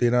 $13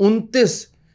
29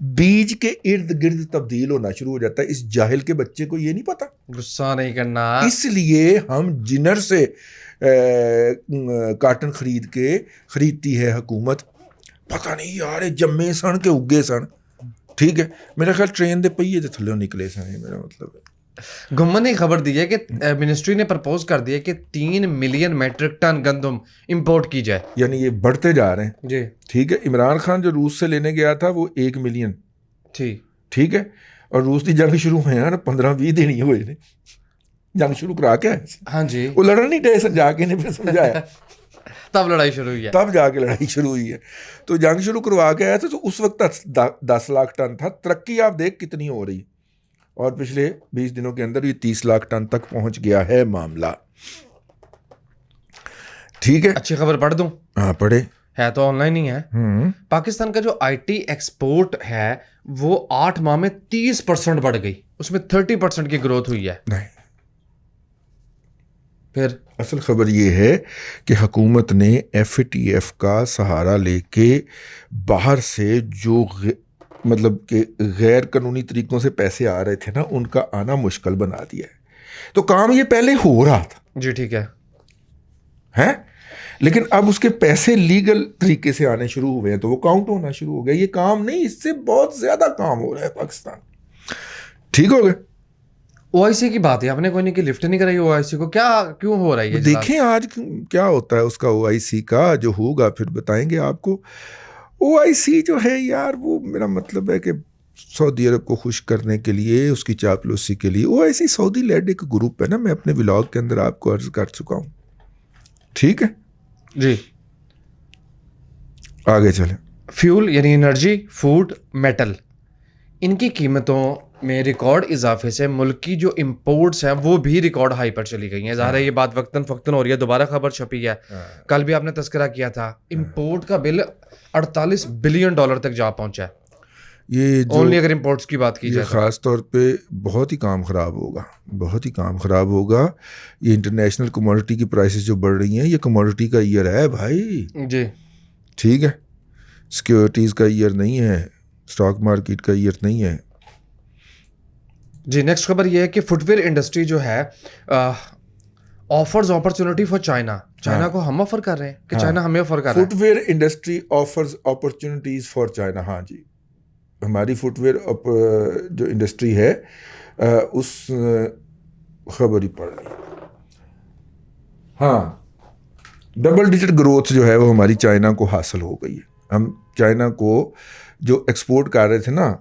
بیج کے ارد گرد تبدیل ہونا شروع ہو جاتا ہے. اس جاہل کے بچے کو یہ نہیں پتا. غصہ نہیں کرنا. اس لیے ہم جنر سے کاٹن خریدتی ہے حکومت. پتہ نہیں یار جمے سن کے اگے سن. ٹھیک ہے, میرا خیال ٹرین دے پہیے تے تھلے نکلے سن. میرا مطلب ہے گورنمنٹ نے خبر دی ہے کہ منسٹری نے پرپوز کر دیا کہ 3 ملین میٹرک ٹن گندم امپورٹ کی جائے. یعنی یہ بڑھتے جا رہے ہیں. جی ٹھیک ہے, عمران خان جو روس سے لینے گیا تھا وہ 1 ملین. ٹھیک ہے, اور روس کی جنگ شروع ہوئے ہیں نا 15-20 دن ہی ہوئے نے جنگ شروع کرا کے. ہاں جی, وہ لڑن نہیں ڈے جا کے پھر سمجھایا تب لڑائی شروع ہوئی ہے. تب جا کے لڑائی شروع ہوئی ہے. تو جنگ شروع کروا کے آیا تھا تو اس وقت 10 لاکھ ٹن تھا. ترقی آپ دیکھ کتنی ہو رہی ہے, اور پچھلے 20 دنوں کے اندر یہ 30 لاکھ ٹن تک پہنچ گیا ہے معاملہ. ٹھیک ہے, اچھی خبر پڑھ دوں؟ ہاں پڑھے. ہے تو آن لائن ہی ہے. پاکستان کا جو آئی ٹی ایکسپورٹ ہے وہ 8 ماہ میں 30% بڑھ گئی. اس میں 30% کی گروتھ ہوئی ہے. نہیں, پھر اصل خبر یہ ہے کہ حکومت نے FATF کا سہارا لے کے باہر سے جو مطلب کہ غیر قانونی طریقوں سے پیسے آ رہے تھے نا, ان کا آنا مشکل بنا دیا ہے. تو کام یہ پہلے ہو رہا تھا. جی ٹھیک ہے, لیکن اب اس کے پیسے لیگل طریقے سے آنے شروع ہوئے ہیں تو وہ کاؤنٹ ہونا شروع ہو گیا. یہ کام نہیں, اس سے بہت زیادہ کام ہو رہا ہے پاکستان. ٹھیک ہو گیا. OIC کی بات ہے, آپ نے کوئی نہیں کی لفٹ نہیں کرائی OIC کو, کیا کیوں ہو رہا ہے؟ دیکھیں آج کیا ہوتا ہے اس کا. OIC کا جو ہوگا پھر بتائیں گے آپ کو. OIC جو ہے یار, وہ میرا مطلب ہے کہ سعودی عرب کو خوش کرنے کے لیے, اس کی چاپلوسی کے لیے. OIC سعودی لیڈ ایک گروپ ہے نا, میں اپنے ولاگ کے اندر آپ کو عرض کر چکا ہوں. ٹھیک ہے جی, آگے چلیں. فیول یعنی انرجی, فوڈ, میٹل, ان کی قیمتوں میں ریکارڈ اضافے سے ملک کی جو امپورٹس ہیں وہ بھی ریکارڈ ہائی پر چلی گئی ہیں. ظاہر ہے یہ بات وقتاً فوقتاً ہو رہی ہے. دوبارہ خبر چھپی ہے, کل بھی آپ نے تذکرہ کیا تھا, امپورٹ کا بل $48 بلین تک جا پہنچا ہے. یہ اونلی اگر امپورٹس کی بات کی جائے, خاص طور پہ بہت ہی کام خراب ہوگا, بہت ہی کام خراب ہوگا. یہ انٹرنیشنل کموڈٹی کی پرائسز جو بڑھ رہی ہیں, یہ کموڈٹی کا ایئر ہے بھائی. جی ٹھیک ہے, سیکیورٹیز کا ایئر نہیں ہے, اسٹاک مارکیٹ کا ایئر نہیں ہے. جی نیکسٹ خبر یہ ہے کہ فٹ ویئر انڈسٹری جو ہے offers opportunity for China. China کو ہم آفر کر رہے ہیں کہ چائنا ہمیں آفر کر رہا ہے. Footwear industry offers opportunities for China. ہاں جی, ہماری فٹ ویئر جو انڈسٹری ہے اس خبر ہی پڑھ رہی ہے. ہاں, ڈبل ڈیجٹ گروتھ جو ہے وہ ہماری چائنا کو حاصل ہو گئی ہے. ہم چائنا کو جو ایکسپورٹ کر رہے تھے نا,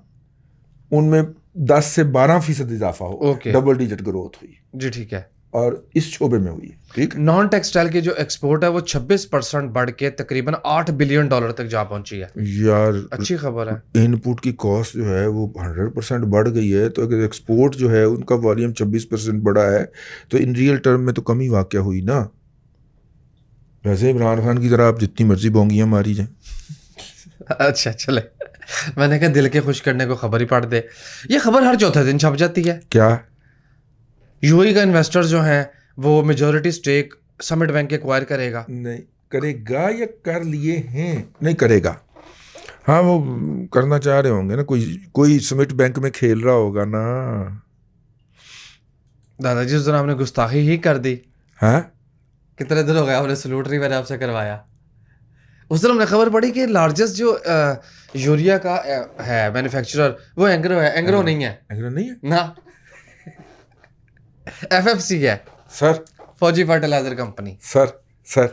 ان میں 10 سے 12% اضافہ ہو, ڈبل ڈیجٹ گروتھ ہوئی. جی ٹھیک ہے, اور اس شعبے میں ہوئی. ٹھیک, نان ٹیکسٹائل کی جو ایکسپورٹ ہے وہ 26% بڑھ کے تقریباً $8 بلین تک جا پہنچی ہے. یار اچھی خبر ہے. ان پٹ کی کاسٹ جو ہے وہ 100% بڑھ گئی ہے. تو اگر ایکسپورٹ جو ہے ان کا والیوم 26% بڑھا ہے تو ان ریئل ٹرم میں تو کمی واقع ہوئی نا. ویسے عمران خان کی طرح آپ جتنی مرضی بونگیاں ماری جائیں. اچھا چلے, میں نے کہا دل کے خوش کرنے کو خبر ہی پڑھ دے. یہ خبر ہر چوتھے دن چھپ جاتی ہے. کیا UAE کا انویسٹر جو ہیں وہ میجورٹی سٹیک سمٹ بینک ایکوائر کرے گا. نہیں کرے گا, یا کر لیے ہیں, نہیں کرے گا. ہاں وہ کرنا چاہ رہے ہوں گے نا, کوئی سمٹ بینک میں کھیل رہا ہوگا نا. دادا جی اس دن آپ نے گستاخی ہی کر دی. ہاں کتنے دن ہو گیا, ہم نے سلوٹ نہیں میں نے آپ سے کروایا. اس دن ہم نے خبر پڑی کہ لارجسٹ جو یوریا کا ہے مینوفیکچرر وہ اینگرو ہے. اینگرو نہیں ہے, ایگرو نہیں ہے نا, FFC ہے سر, فوجی فرٹیلائزر کمپنی. سر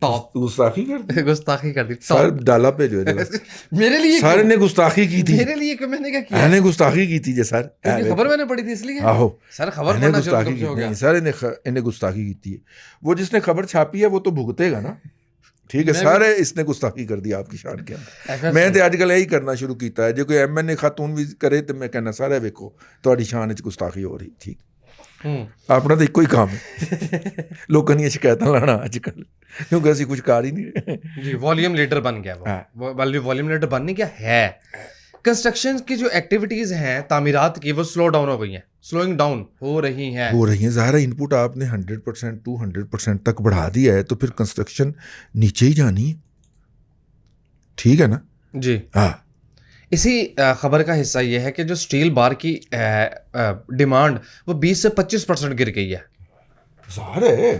ٹاپ گستاخی کر دی, گستاخی کر دی. سر ڈالا پہ جو ہے میرے لیے سر نے گستاخی کی تھی, میرے لیے میں نے کیا کیا, میں نے گستاخی کی تھی. سر خبر میں نے پڑھی تھی اس لیے. آہو سر خبر میں نے پڑھنا گستاخی کی نہیں, سر انہیں گستاخی کی تھی. وہ جس نے خبر چھاپی ہے وہ تو بھگتے گا نا. ٹھیک ہے, سارے اس نے گستاخی کر دی آپ کی شان کے اندر. میں تو اج کل یہی کرنا شروع کیتا ہے, جو کوئی MN خاتون بھی کرے تو میں کہنا سارے ویکھو تہاڈی شان وچ گستاخی ہو رہی. ٹھیک, اپنا تو ایک ہی کام ہے لوگوں کی شکایت لانا اج کل, کیونکہ اسی کچھ کر ہی نہیں. جی والیوم لیڈر بن گیا, وہ والیوم لیڈر بن نہیں گیا ہے. کنسٹرکشن کی جو ایکٹیویٹیز ہیں تعمیرات کی وہ سلو ڈاؤن ہو گئی ہیں, سلوئنگ ڈاؤن ہو رہی ہیں. ظاہر ہے ان پٹ آپ نے 100% 200% تک بڑھا دیا ہے تو پھر کنسٹرکشن نیچے ہی جانی ہے. ٹھیک ہے نا. جی ہاں, اسی خبر کا حصہ یہ ہے کہ جو اسٹیل بار کی ڈیمانڈ وہ 20 سے 25% گر گئی ہے. ظاہر ہے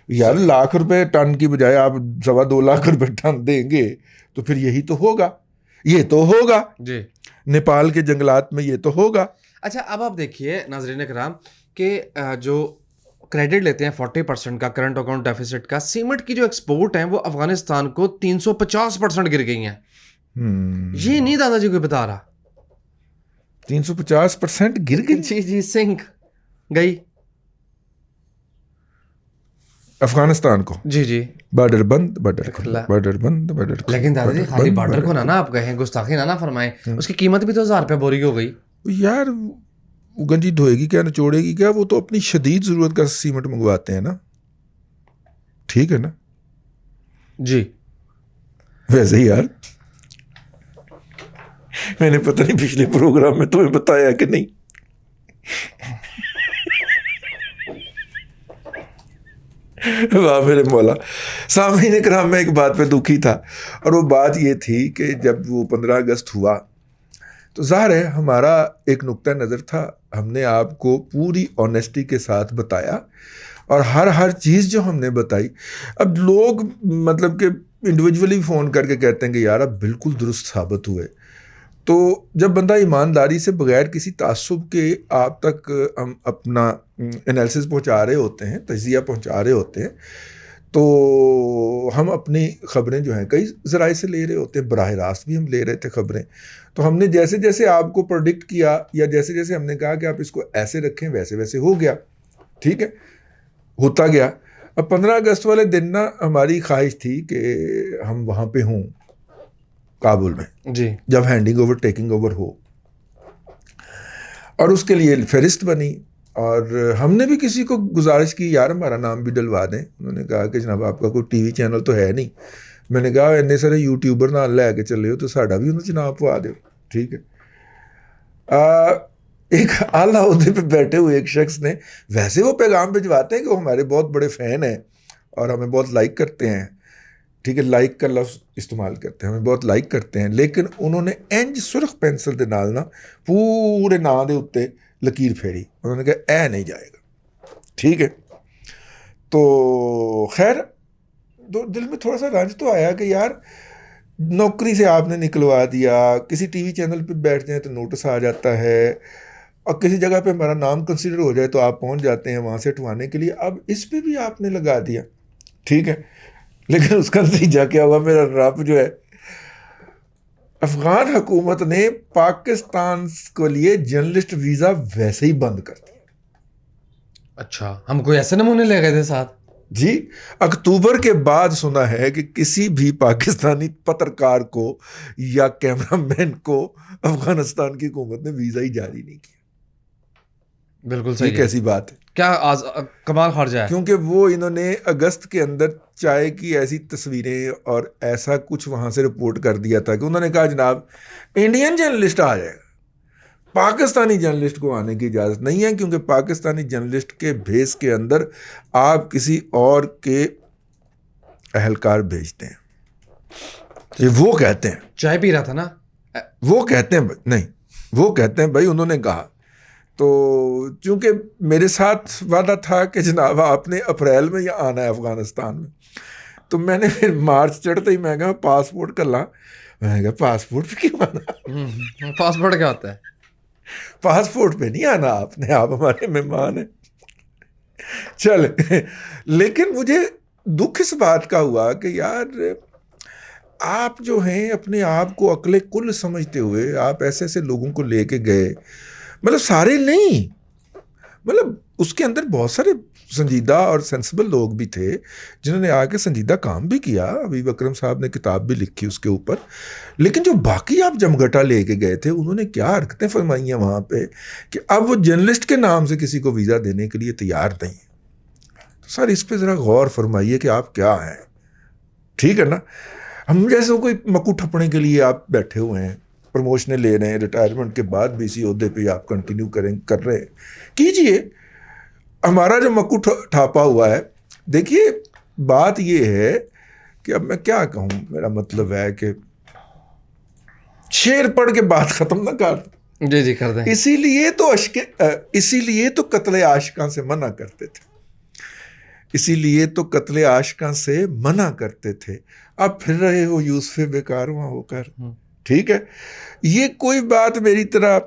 یار, ₹1,00,000 ٹن کی بجائے آپ ₹2.25 ٹن دیں گے تو پھر یہی تو ہوگا, یہ تو ہوگا جی نیپال کے جنگلات میں, یہ تو ہوگا. اچھا اب آپ دیکھیے ناظرین کرام کہ جو کریڈٹ لیتے ہیں 40% کا کرنٹ اکاؤنٹ ڈیفیسٹ کا, سیمنٹ کی جو ایکسپورٹ ہیں وہ افغانستان کو 350% گر گئی ہیں. یہ نہیں دادا جی کوئی بتا رہا. 350% گر گئی جی سنک گئی افغانستان کو. جی بارڈر بند, بارڈر بند. لیکن دادا جی خالی بارڈر کو نہ آپ کہیں, گستاخی نہ فرمائیں, اس کی قیمت بھی تو ₹1,000 بوری ہو گئی. یار وہ گنجی دھوئے گی کیا, نچوڑے گی کیا, وہ تو اپنی شدید ضرورت کا سیمنٹ منگواتے ہیں نا, ٹھیک ہے نا. جی ویسے ہی یار میں نے پتہ نہیں پچھلے پروگرام میں تمہیں بتایا کہ نہیں, واہ میرے مولا. سامعین کرام, میں ایک بات پہ دکھی تھا, اور وہ بات یہ تھی کہ جب وہ 15 اگست ہوا تو ظاہر ہے ہمارا ایک نقطہ نظر تھا, ہم نے آپ کو پوری آنیسٹی کے ساتھ بتایا, اور ہر چیز جو ہم نے بتائی, اب لوگ مطلب کہ انڈیویجولی فون کر کے کہتے ہیں کہ یار اب بالکل درست ثابت ہوئے. تو جب بندہ ایمانداری سے بغیر کسی تعصب کے آپ تک ہم اپنا انالیسس پہنچا رہے ہوتے ہیں, تجزیہ پہنچا رہے ہوتے ہیں, تو ہم اپنی خبریں جو ہیں کئی ذرائع سے لے رہے ہوتے ہیں, براہ راست بھی ہم لے رہے تھے خبریں. تو ہم نے جیسے جیسے آپ کو پروڈکٹ کیا, یا جیسے جیسے ہم نے کہا کہ آپ اس کو ایسے رکھیں, ویسے ویسے ہو گیا, ٹھیک ہے, ہوتا گیا. اب 15 اگست والے دن نا ہماری خواہش تھی کہ ہم وہاں پہ ہوں کابل میں, جی جب ہینڈنگ اوور ٹیکنگ اوور ہو, اور اس کے لیے فہرست بنی, اور ہم نے بھی کسی کو گزارش کی یار ہمارا نام بھی ڈلوا دیں. انہوں نے کہا کہ جناب آپ کا کوئی ٹی وی چینل تو ہے نہیں. میں نے کہا اتنے سارے یوٹیوبر نال لے کے چلے ہو تو ساڈا بھی انہوں جناب پوا دو, ٹھیک ہے. ایک اعلیٰ عہدے پہ بیٹھے ہوئے ایک شخص نے, ویسے وہ پیغام بھجواتے ہیں کہ وہ ہمارے بہت بڑے فین ہیں اور ہمیں بہت لائک کرتے ہیں, ٹھیک ہے, لائک کا لفظ استعمال کرتے ہیں, ہمیں بہت لائک کرتے ہیں, لیکن انہوں نے انج سرخ پینسل دے نال نا پورے نا دے اتے لکیر پھیری. انہوں نے کہا اے نہیں جائے گا, ٹھیک ہے. تو خیر دل میں تھوڑا سا رنج تو آیا کہ یار نوکری سے آپ نے نکلوا دیا, کسی ٹی وی چینل پہ بیٹھتے ہیں تو نوٹس آ جاتا ہے, اور کسی جگہ پہ ہمارا نام کنسیڈر ہو جائے تو آپ پہنچ جاتے ہیں وہاں سے ہٹوانے کے لیے. اب اس پہ بھی آپ نے لگا دیا, ٹھیک ہے. لیکن اس کا نتیجہ کیا ہوا, میرا رب جو ہے, افغان حکومت نے پاکستان کے لیے جرنلسٹ ویزا ویسے ہی بند کر دیا. اچھا, ہم کوئی ایسے نمونے لے گئے تھے ساتھ. جی, اکتوبر کے بعد سنا ہے کہ کسی بھی پاکستانی پترکار کو یا کیمرہ مین کو افغانستان کی حکومت نے ویزا ہی جاری نہیں کیا. بالکل صحیح. یہ کیسی بات ہے, کیا کمال خرجہ ہے. کیونکہ وہ انہوں نے اگست کے اندر چائے کی ایسی تصویریں اور ایسا کچھ وہاں سے رپورٹ کر دیا تھا کہ انہوں نے کہا جناب انڈین جرنلسٹ آ جائے گا, پاکستانی جرنلسٹ کو آنے کی اجازت نہیں ہے, کیونکہ پاکستانی جرنلسٹ کے بھیس کے اندر آپ کسی اور کے اہلکار بھیجتے ہیں. یہ وہ کہتے ہیں, چائے پی رہا تھا نا, وہ کہتے ہیں نہیں, وہ کہتے ہیں بھائی انہوں نے کہا. تو چونکہ میرے ساتھ وعدہ تھا کہ جناب آپ نے اپریل میں یہ آنا ہے افغانستان میں, تو میں نے پھر مارچ چڑھتے ہی میں کہا پاسپورٹ کر لاں. میں نے کہا پاسپورٹ پہ کیوں آنا, پاسپورٹ کیا ہوتا ہے, پاسپورٹ پہ نہیں آنا آپ نے, آپ ہمارے مہمان ہیں. چلے, لیکن مجھے دکھ اس بات کا ہوا کہ یار آپ جو ہیں اپنے آپ کو عقل کل سمجھتے ہوئے آپ ایسے ایسے لوگوں کو لے کے گئے, مطلب سارے نہیں, مطلب اس کے اندر بہت سارے سنجیدہ اور سینسبل لوگ بھی تھے جنہوں نے آ کے سنجیدہ کام بھی کیا. حبیب اکرم صاحب نے کتاب بھی لکھی اس کے اوپر. لیکن جو باقی آپ جمگٹا لے کے گئے تھے انہوں نے کیا حرکتیں فرمائی ہیں وہاں پہ کہ اب وہ جرنلسٹ کے نام سے کسی کو ویزا دینے کے لیے تیار نہیں. تو سر اس پہ ذرا غور فرمائیے کہ آپ کیا ہیں, ٹھیک ہے نا. ہم جیسے کوئی مکو ٹھپنے کے لیے آپ بیٹھے ہوئے ہیں, پروموشنیں لے رہے ہیں, ریٹائرمنٹ کے بعد بھی اسی عہدے پہ آپ کنٹینیو کر رہے ہیں, کیجئے. ہمارا جو مکو ٹھاپا ہوا ہے, دیکھیے بات یہ ہے کہ اب میں کیا کہوں, میرا مطلب ہے کہ شعر پڑھ کے بات ختم نہ کر. جی کر دیں. اسی لیے تو قتل عاشقاں سے منع کرتے تھے. اسی لیے تو قتل عاشقاں سے منع کرتے تھے. اب پھر رہے ہو یوسف بیکارواں ہو کر. ٹھیک ہے, یہ کوئی بات میری طرح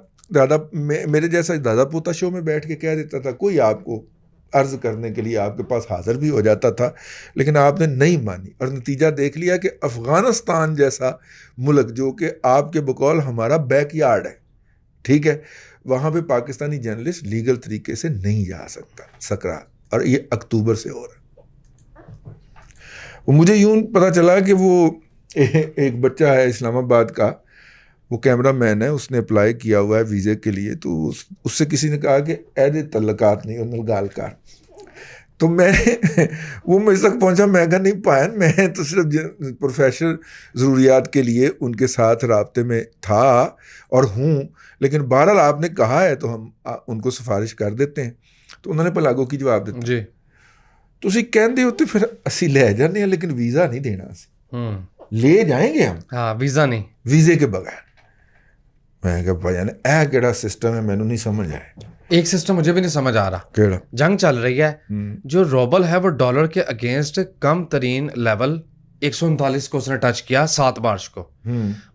میرے جیسا دادا پوتا شو میں بیٹھ کے کہہ دیتا تھا, کوئی آپ کو عرض کرنے کے لیے آپ کے پاس حاضر بھی ہو جاتا تھا, لیکن آپ نے نہیں مانی, اور نتیجہ دیکھ لیا کہ افغانستان جیسا ملک جو کہ آپ کے بقول ہمارا بیک یارڈ ہے, ٹھیک ہے, وہاں پہ پاکستانی جرنلسٹ لیگل طریقے سے نہیں جا سکا, اور یہ اکتوبر سے ہو رہا ہے. مجھے یوں پتا چلا کہ وہ ایک بچہ ہے اسلام آباد کا, وہ کیمرہ مین ہے, اس نے اپلائی کیا ہوا ہے ویزے کے لیے, تو اس سے کسی نے کہا کہ عہد تعلقات نہیں انل گال کار. تو وہ مجھ تک پہنچا, میں کہا نہیں پایا, میں تو صرف پروفیشنل ضروریات کے لیے ان کے ساتھ رابطے میں تھا اور ہوں, لیکن بہرحال آپ نے کہا ہے تو ہم ان کو سفارش کر دیتے ہیں. تو انہوں نے پلاگو کی جواب دیتا, جی تسی کہندے ہوتے پھر اسی لے جانے ہیں, لیکن ویزا نہیں دینا, لے جائیں گے ہم, ہاں ویزا نہیں, ویزے کے بغیر. میں کہا بھائی اے کیڑا سسٹم ہے, مینوں نہیں سمجھ آیا. ایک سسٹم مجھے بھی نہیں سمجھ آ رہا. کیڑا؟ جنگ چل رہی ہے, جو روبل ہے وہ ڈالر کے اگینسٹ کم ترین لیول 139 کو اس نے ٹچ کیا 7 مارچ کو,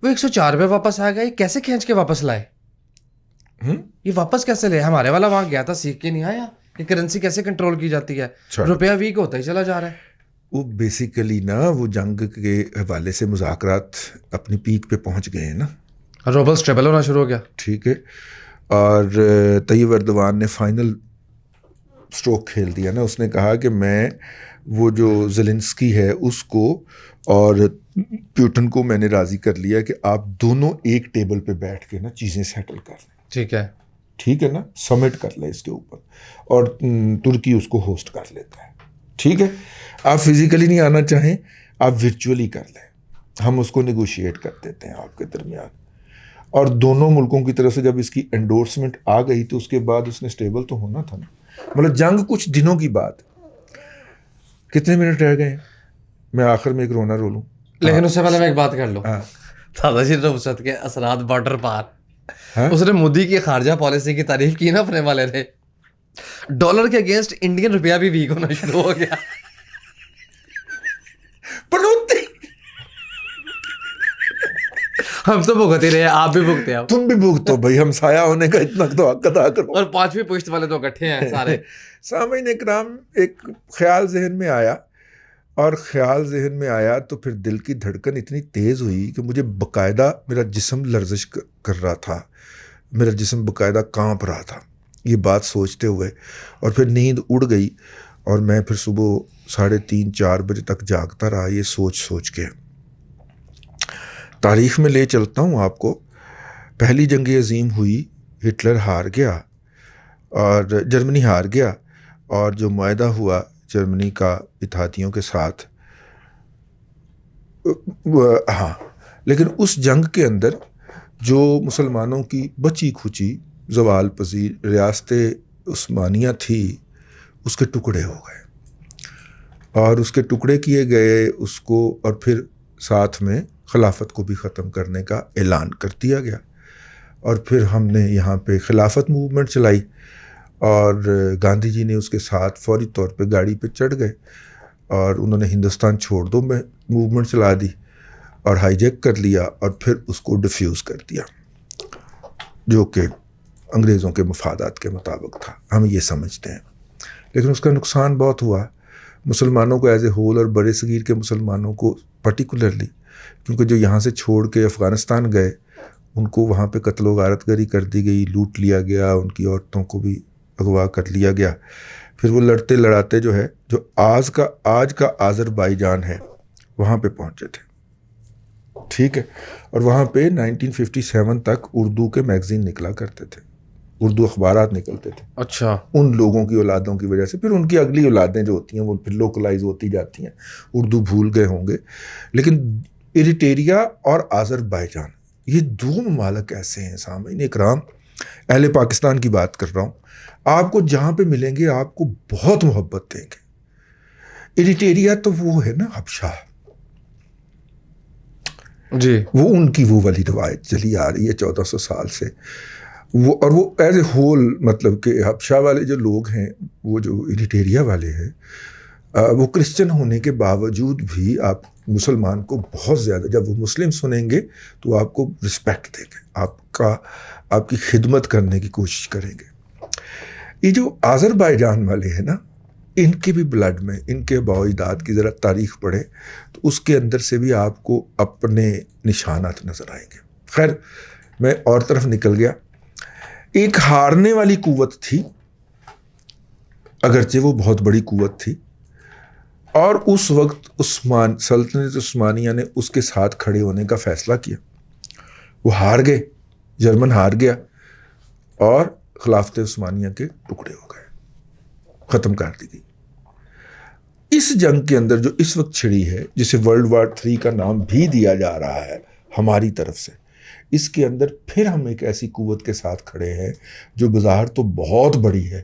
وہ 104 پہ واپس آ گیا. یہ کیسے کھینچ کے واپس لائے, یہ واپس کیسے لے؟ ہمارے والا وہاں گیا تھا, سیکھ کے نہیں آیا کہ کرنسی کیسے کنٹرول کی جاتی ہے, روپیہ ویک ہوتا ہی چلا جا رہا ہے. وہ بیسیکلی نا وہ جنگ کے حوالے سے مذاکرات اپنی پیک پہ پہنچ گئے ہیں نا, روبل اسٹیبل ہونا شروع ہو گیا. ٹھیک ہے, اور طیب اردوان نے فائنل سٹروک کھیل دیا نا. اس نے کہا کہ میں وہ جو زیلنسکی ہے اس کو اور پیوٹن کو میں نے راضی کر لیا کہ آپ دونوں ایک ٹیبل پہ بیٹھ کے نا چیزیں سیٹل کر لیں. ٹھیک ہے نا, سمٹ کر لیں اس کے اوپر, اور ترکی اس کو ہوسٹ کر لیتا ہے. ٹھیک ہے, آپ فزیکلی نہیں آنا چاہیں, آپ ورچولی کر لیں, ہم اس کو نیگوشیٹ کر دیتے ہیں آپ کے درمیان. اور دونوں ملکوں کی طرف سے جب اس کی انڈورسمنٹ آ گئی تو اس کے بعد اس نے اسٹیبل تو ہونا تھا نا. مطلب جنگ کچھ دنوں کی بات. کتنے منٹ رہ گئے ہیں, میں آخر میں ایک رونا رولوں, لیکن اس سے پہلے میں ایک بات کر لوں. دادا جی رفست کے اثرات بارڈر پار, اس نے مودی کی خارجہ پالیسی کی تعریف کی نا اپنے والے نے, ڈالر کے اگینسٹ انڈین روپیہ بھی ویک ہونا شروع ہو گیا. ہم تو بھگت ہی رہے, آپ بھی بھگتے ہیں, تم بھی بھگتو بھائی, ہم سایہ ہونے کا اتنا تو حق ادا کرو. اور 5ویں پشت والے تو اکٹھے ہیں سارے. سامعین اکرام, ایک خیال ذہن میں آیا, اور خیال ذہن میں آیا تو پھر دل کی دھڑکن اتنی تیز ہوئی کہ مجھے باقاعدہ میرا جسم لرزش کر رہا تھا, میرا جسم باقاعدہ کانپ رہا تھا یہ بات سوچتے ہوئے. اور پھر نیند اڑ گئی, اور میں پھر صبح 3:30-4 بجے تک جاگتا رہا یہ سوچ کے. تاریخ میں لے چلتا ہوں آپ کو. پہلی جنگ عظیم ہوئی, ہٹلر ہار گیا اور جرمنی ہار گیا, اور جو معاہدہ ہوا جرمنی کا اتحادیوں کے ساتھ, ہاں, لیکن اس جنگ کے اندر جو مسلمانوں کی بچی کھچی زوال پذیر ریاست عثمانیہ تھی اس کے ٹکڑے ہو گئے, اور اس کے ٹکڑے کیے گئے اس کو, اور پھر ساتھ میں خلافت کو بھی ختم کرنے کا اعلان کر دیا گیا. اور پھر ہم نے یہاں پہ خلافت موومنٹ چلائی, اور گاندھی جی نے اس کے ساتھ فوری طور پہ گاڑی پہ چڑھ گئے, اور انہوں نے ہندوستان چھوڑ دو میں موومنٹ چلا دی, اور ہائی جیک کر لیا, اور پھر اس کو ڈیفیوز کر دیا, جو کہ انگریزوں کے مفادات کے مطابق تھا, ہم یہ سمجھتے ہیں. لیکن اس کا نقصان بہت ہوا مسلمانوں کو ایز اے ہول, اور بڑے صغیر کے مسلمانوں کو پرٹیکولرلی, کیونکہ جو یہاں سے چھوڑ کے افغانستان گئے ان کو وہاں پہ قتل و غارت گری کر دی گئی, لوٹ لیا گیا, ان کی عورتوں کو بھی اغوا کر لیا گیا. پھر وہ لڑتے لڑاتے جو ہے, جو آج کا آذربائیجان ہے, وہاں پہ پہنچے تھے. ٹھیک ہے, اور وہاں پہ 1957 تک اردو کے میگزین نکلا کرتے تھے, اردو اخبارات نکلتے تھے. اچھا. ان لوگوں کی اولادوں کی وجہ سے پھر ان کی اگلی اولادیں جو ہوتی ہیں وہ پھر لوکلائز ہوتی جاتی ہیں, اردو بھول گئے ہوں گے. لیکن ایریٹیریا اور آذربائیجان, یہ 2 ممالک ایسے ہیں سامعین اکرام, اہل پاکستان کی بات کر رہا ہوں, آپ کو جہاں پہ ملیں گے آپ کو بہت محبت دیں گے. ایریٹیریا تو وہ ہے نا حبشہ, جی وہ ان کی وہ والی روایت چلی آ رہی ہے 1400 سال سے. وہ اور وہ ایز اے ہول مطلب کہ حبشہ والے جو لوگ ہیں، وہ جو ایریٹیریا والے ہیں، وہ کرسچن ہونے کے باوجود بھی آپ مسلمان کو بہت زیادہ، جب وہ مسلم سنیں گے تو آپ کو رسپیکٹ دیں گے، آپ کی خدمت کرنے کی کوشش کریں گے. یہ جو آذربائیجان والے ہیں نا، ان کے بھی بلڈ میں، ان کے آباء و اجداد کی ذرا تاریخ پڑھیں تو اس کے اندر سے بھی آپ کو اپنے نشانات نظر آئیں گے. خیر میں اور طرف نکل گیا. ایک ہارنے والی قوت تھی، اگرچہ وہ بہت بڑی قوت تھی، اور اس وقت سلطنت عثمانیہ نے اس کے ساتھ کھڑے ہونے کا فیصلہ کیا. وہ ہار گئے، جرمن ہار گیا اور خلافت عثمانیہ کے ٹکڑے ہو گئے، ختم کر دی گئی. اس جنگ کے اندر جو اس وقت چھڑی ہے، جسے ورلڈ وار 3 کا نام بھی دیا جا رہا ہے ہماری طرف سے، اس کے اندر پھر ہم ایک ایسی قوت کے ساتھ کھڑے ہیں جو بظاہر تو بہت بڑی ہے،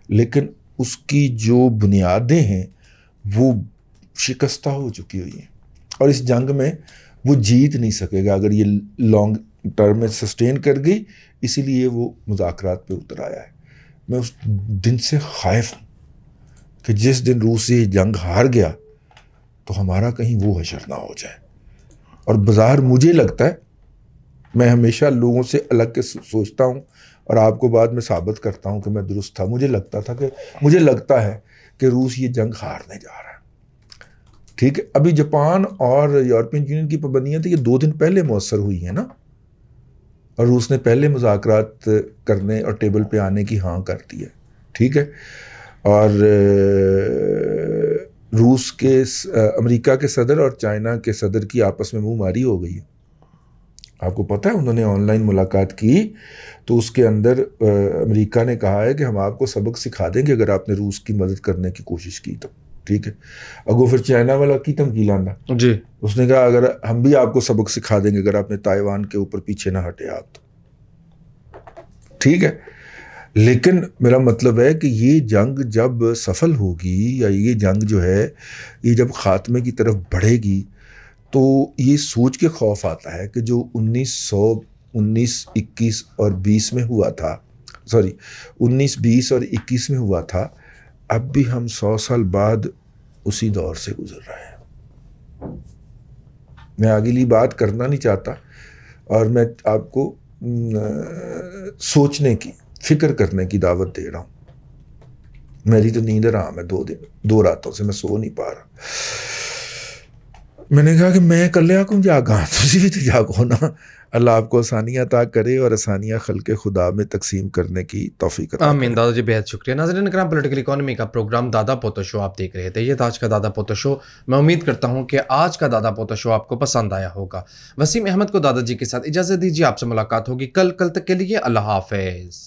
لیکن اس کی جو بنیادیں ہیں وہ شکستہ ہو چکی ہوئی ہیں، اور اس جنگ میں وہ جیت نہیں سکے گا اگر یہ لانگ ٹرم میں سسٹین کر گئی. اسی لیے وہ مذاکرات پہ اتر آیا ہے. میں اس دن سے خائف ہوں کہ جس دن روس یہ جنگ ہار گیا تو ہمارا کہیں وہ حشر نہ ہو جائے. اور بظاہر مجھے لگتا ہے، میں ہمیشہ لوگوں سے الگ کے سوچتا ہوں اور آپ کو بعد میں ثابت کرتا ہوں کہ میں درست تھا. مجھے لگتا ہے کہ روس یہ جنگ ہارنے جا رہا ہے. ٹھیک ہے، ابھی جاپان اور یورپین یونین کی پابندیاں تھیں، یہ 2 دن پہلے مؤثر ہوئی ہیں نا، اور روس نے پہلے مذاکرات کرنے اور ٹیبل پہ آنے کی ہاں کر دی ہے. ٹھیک ہے، اور روس کے، امریکہ کے صدر اور چائنا کے صدر کی آپس میں منہ ماری ہو گئی ہے. آپ کو پتہ ہے انہوں نے آن لائن ملاقات کی تو اس کے اندر امریکہ نے کہا ہے کہ ہم آپ کو سبق سکھا دیں گے اگر آپ نے روس کی مدد کرنے کی کوشش کی تو. ٹھیک ہے، اگو پھر چائنا والا کی تمکی لانا، جی اس نے کہا اگر ہم بھی آپ کو سبق سکھا دیں گے اگر آپ نے تائیوان کے اوپر پیچھے نہ ہٹے آپ تو. ٹھیک ہے، لیکن میرا مطلب ہے کہ یہ جنگ جب سفل ہوگی، یا یہ جنگ جو ہے یہ جب خاتمے کی طرف بڑھے گی، تو یہ سوچ کے خوف آتا ہے کہ جو 1919 21 اور 20 میں ہوا تھا، 19 20 اور 21 میں ہوا تھا، اب بھی ہم 100 سال بعد اسی دور سے گزر رہے ہیں. میں اگلی بات کرنا نہیں چاہتا، اور میں آپ کو سوچنے کی، فکر کرنے کی دعوت دے رہا ہوں. میری تو نیند حرام ہے، 2 راتوں سے میں سو نہیں پا رہا. میں نے کہا کہ میں کلیا کیوں جاگا، تسی بھی تو جاگو نا. اللہ آپ کو آسانیاں عطا کرے اور آسانیاں خلق خدا میں تقسیم کرنے کی توفیق عطا کرے. آمین. دادا جی بہت شکریہ. ناظرین اکرام، پولیٹیکل اکانومی کا پروگرام دادا پوتا شو آپ دیکھ رہے تھے. یہ تھا آج کا دادا پوتا شو. میں امید کرتا ہوں کہ آج کا دادا پوتا شو آپ کو پسند آیا ہوگا. وسیم احمد کو دادا جی کے ساتھ اجازت دیجیے، آپ سے ملاقات ہوگی کل تک کے لیے اللہ حافظ.